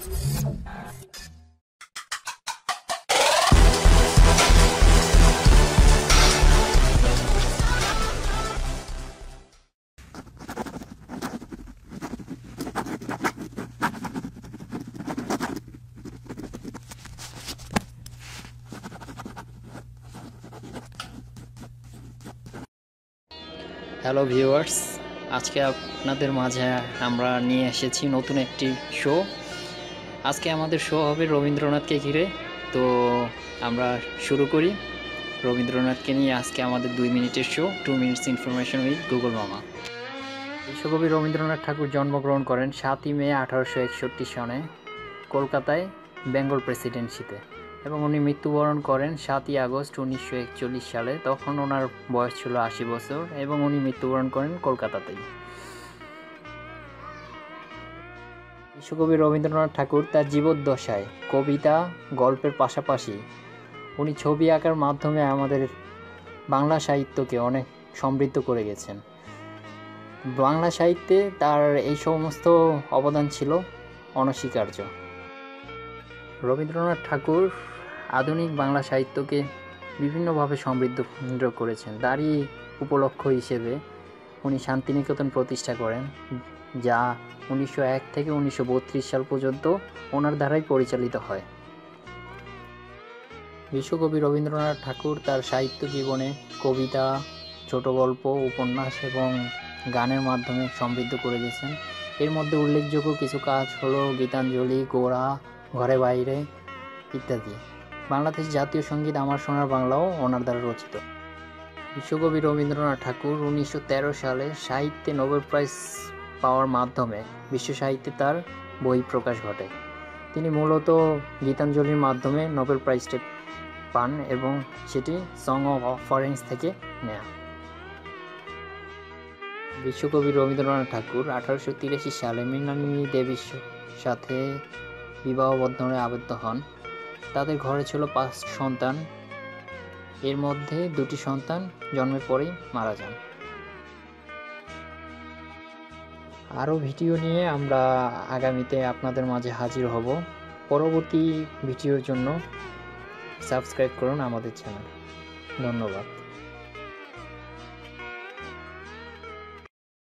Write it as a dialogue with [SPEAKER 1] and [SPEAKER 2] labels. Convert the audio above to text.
[SPEAKER 1] Hello viewers, আজকে আপনাদের মাঝে আমরা নিয়ে এসেছি নতুন একটি শো। আজকে আমাদের শো হবে রবীন্দ্রনাথকে ঘিরে। তো আমরা শুরু করি রবীন্দ্রনাথকে নিয়ে। আজকে আমাদের 2 মিনিটের show, 2 minutes information with Google মামা। বিশ্বকবি রবীন্দ্রনাথ ঠাকুর জন্মগ্রহণ করেন 7ই মে 1861 সনে কলকাতায় বেঙ্গল প্রেসিডেন্সিতে, এবং উনি মৃত্যুবরণ করেন 7ই আগস্ট 1941 সালে। তখন ওনার বয়স ছিল 80 বছর এবং উনি মৃত্যুবরণ করেন কলকাতাতেই। বিশ্বকবি রবীন্দ্রনাথ ঠাকুর তার জীবদ্দশায় কবিতা, গল্পের পাশাপাশি উনি ছবি আঁকার মাধ্যমে আমাদের বাংলা সাহিত্যকে অনেক সমৃদ্ধ করে গেছেন। বাংলা সাহিত্যে তার এই সমস্ত অবদান ছিল অনস্বীকার্য। রবীন্দ্রনাথ ঠাকুর আধুনিক বাংলা সাহিত্যকে বিভিন্নভাবে সমৃদ্ধ করেছেন। তারই উপলক্ষ হিসেবে উনি শান্তিনিকেতন প্রতিষ্ঠা করেন, যা 1901 থেকে 1932 সাল পর্যন্ত ওনার দ্বারাই পরিচালিত হয়। বিশ্বকবি রবীন্দ্রনাথ ঠাকুর তার সাহিত্য জীবনে কবিতা, ছোট গল্প, উপন্যাস এবং গানের মাধ্যমে সমৃদ্ধ করে গেছেন। এর মধ্যে উল্লেখযোগ্য কিছু কাজ হলো গীতাঞ্জলি, গোরা, ঘরে বাইরে ইত্যাদি। বাংলাদেশ জাতীয় সঙ্গীত আমার সোনার বাংলাও ওনার দ্বারা রচিত। বিশ্বকবি রবীন্দ্রনাথ ঠাকুর 1913 সালে সাহিত্যে নোবেল প্রাইজ পাওয়ার মাধ্যমে বিশ্ব সাহিত্যে তার বই প্রকাশ ঘটে। তিনি মূলত গীতাঞ্জলির মাধ্যমে নোবেল প্রাইজটি পান এবং সেটি সং অফ অফারেন্স থেকে নেয়া। বিশ্বকবি রবীন্দ্রনাথ ঠাকুর 1883 সালে মৃণালিনী দেবীর সাথে বিবাহ বন্ধনে আবদ্ধ হন। তাদের ঘরে ছিল 5 সন্তান, এর মধ্যে 2টি সন্তান জন্মের পরেই মারা যান। আরও ভিডিও নিয়ে আমরা আগামীতে আপনাদের মাঝে হাজির হব। পরবর্তী ভিডিওর জন্য সাবস্ক্রাইব করুন আমাদের চ্যানেল। ধন্যবাদ।